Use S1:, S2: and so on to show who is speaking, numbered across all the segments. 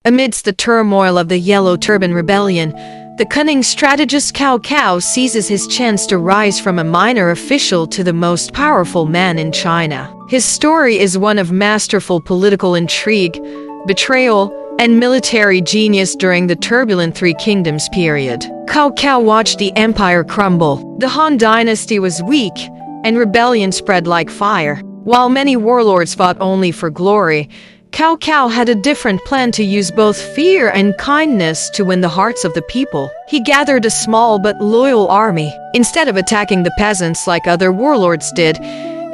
S1: Amidst the turmoil of the Yellow Turban Rebellion, the cunning strategist CaoCao seizes his chance to rise from a minor official to the most powerful man in China. His story is one of masterful political intrigue, betrayal, and military genius during the turbulent Three Kingdoms period. CaoCao watched the empire crumble. The Han dynasty was weak, and rebellion spread like fire. While many warlords fought only for glory, CaoCao had a different plan to use both fear and kindness to win the hearts of the people. He gathered a small but loyal army. Instead of attacking the peasants like other warlords did,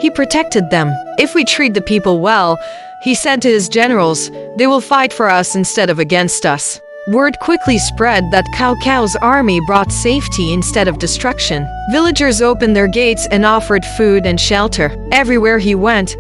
S1: he protected them. "If we treat the people well," he said to his generals, "they will fight for us instead of against us." Word quickly spread that CaoCao's army brought safety instead of destruction. Villagers opened their gates and offered food and shelter. Everywhere he went,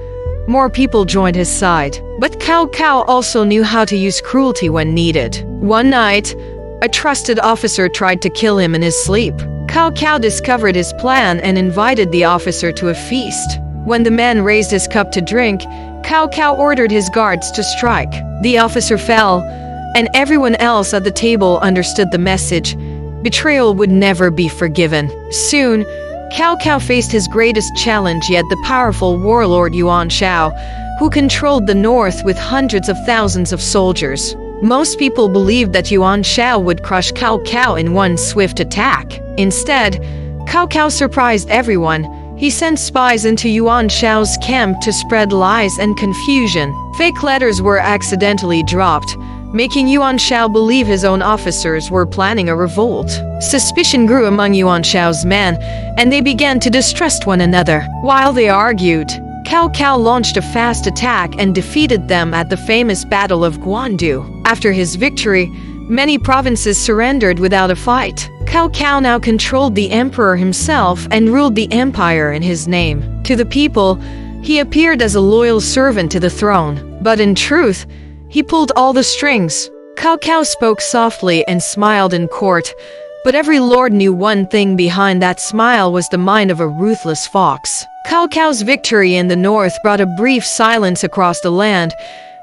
S1: more people joined his side. But CaoCao also knew how to use cruelty when needed. One night, a trusted officer tried to kill him in his sleep. CaoCao discovered his plan and invited the officer to a feast. When the man raised his cup to drink, CaoCao ordered his guards to strike. The officer fell, and everyone else at the table understood the message. Betrayal would never be forgiven. Soon, CaoCao faced his greatest challenge yet, the powerful warlord Yuan Shao, who controlled the north with hundreds of thousands of soldiers. Most people believed that Yuan Shao would crush CaoCao in one swift attack. Instead, CaoCao surprised everyone. He sent spies into Yuan Shao's camp to spread lies and confusion. Fake letters were accidentally dropped, making Yuan Shao believe his own officers were planning a revolt. Suspicion grew among Yuan Shao's men, and they began to distrust one another. While they argued, CaoCao launched a fast attack and defeated them at the famous Battle of Guandu. After his victory, many provinces surrendered without a fight. CaoCao now controlled the emperor himself and ruled the empire in his name. To the people, he appeared as a loyal servant to the throne, but in truth, he pulled all the strings. CaoCao spoke softly and smiled in court, but every lord knew one thing behind that smile was the mind of a ruthless fox. CaoCao's victory in the north brought a brief silence across the land,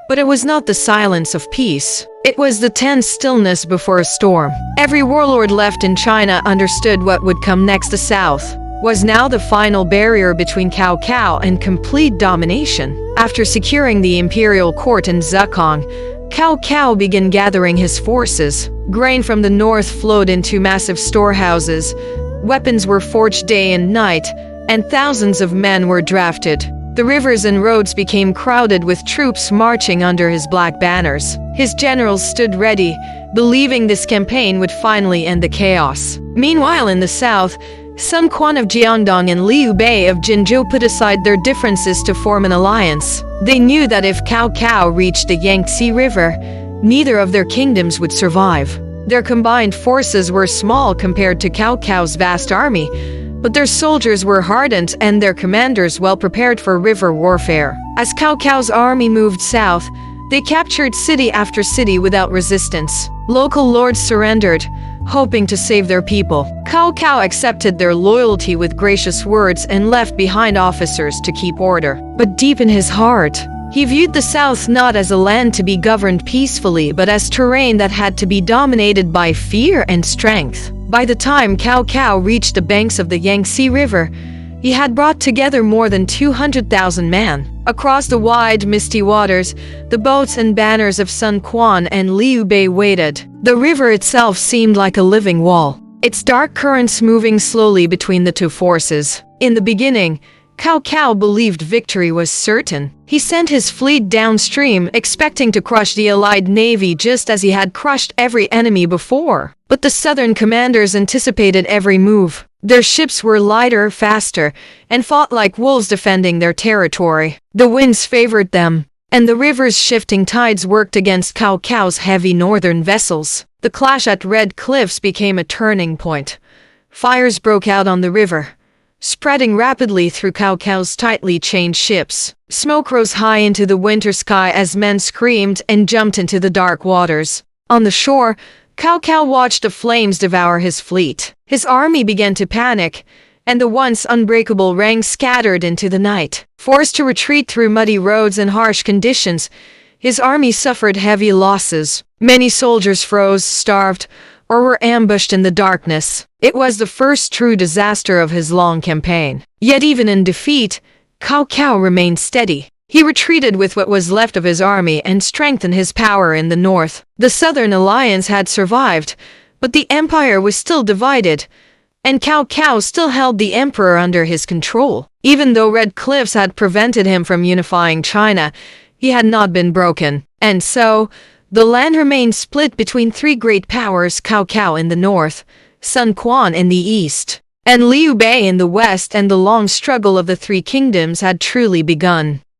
S1: but it was not the silence of peace. It was the tense stillness before a storm. Every warlord left in China understood what would come next. The south was now the final barrier between CaoCao and complete domination. After securing the imperial court in Zhekang, CaoCao began gathering his forces. Grain from the north flowed into massive storehouses, weapons were forged day and night, and thousands of men were drafted. The rivers and roads became crowded with troops marching under his black banners. His generals stood ready, believing this campaign would finally end the chaos. Meanwhile, in the south, Sun Quan of Jiangdong and Liu Bei of Jinzhou put aside their differences to form an alliance. They knew that if CaoCao reached the Yangtze River, neither of their kingdoms would survive. Their combined forces were small compared to CaoCao's vast army, but their soldiers were hardened and their commanders well prepared for river warfare. As CaoCao's army moved south, they captured city after city without resistance. Local lords surrendered, hoping to save their people. CaoCao accepted their loyalty with gracious words and left behind officers to keep order. But deep in his heart, he viewed the south not as a land to be governed peacefully, but as terrain that had to be dominated by fear and strength. By the time CaoCao reached the banks of the Yangtze River, he had brought together more than 200,000 men. Across the wide, misty waters, the boats and banners of Sun Quan and Liu Bei waited. The river itself seemed like a living wall, its dark currents moving slowly between the two forces. In the beginning, CaoCao believed victory was certain. He sent his fleet downstream, expecting to crush the allied navy just as he had crushed every enemy before. But the southern commanders anticipated every move. Their ships were lighter, faster, and fought like wolves defending their territory. The winds favored them, and the river's shifting tides worked against CaoCao's heavy northern vessels. The clash at Red Cliffs became a turning point. Fires broke out on the river, spreading rapidly through CaoCao's tightly chained ships. Smoke rose high into the winter sky as men screamed and jumped into the dark waters. On the shore, CaoCao watched the flames devour his fleet. His army began to panic, and the once unbreakable ranks scattered into the night. Forced to retreat through muddy roads and harsh conditions, his army suffered heavy losses. Many soldiers froze, starved, or were ambushed in the darkness. It was the first true disaster of his long campaign. Yet even in defeat, CaoCao remained steady. He retreated with what was left of his army and strengthened his power in the north. The Southern Alliance had survived, but the empire was still divided, and CaoCao still held the emperor under his control. Even though red cliffs had prevented him from unifying China, he had not been broken. And so, the land remained split between three great powers: CaoCao in the north, Sun Quan in the east, and Liu Bei in the west, and the long struggle of the three kingdoms had truly begun.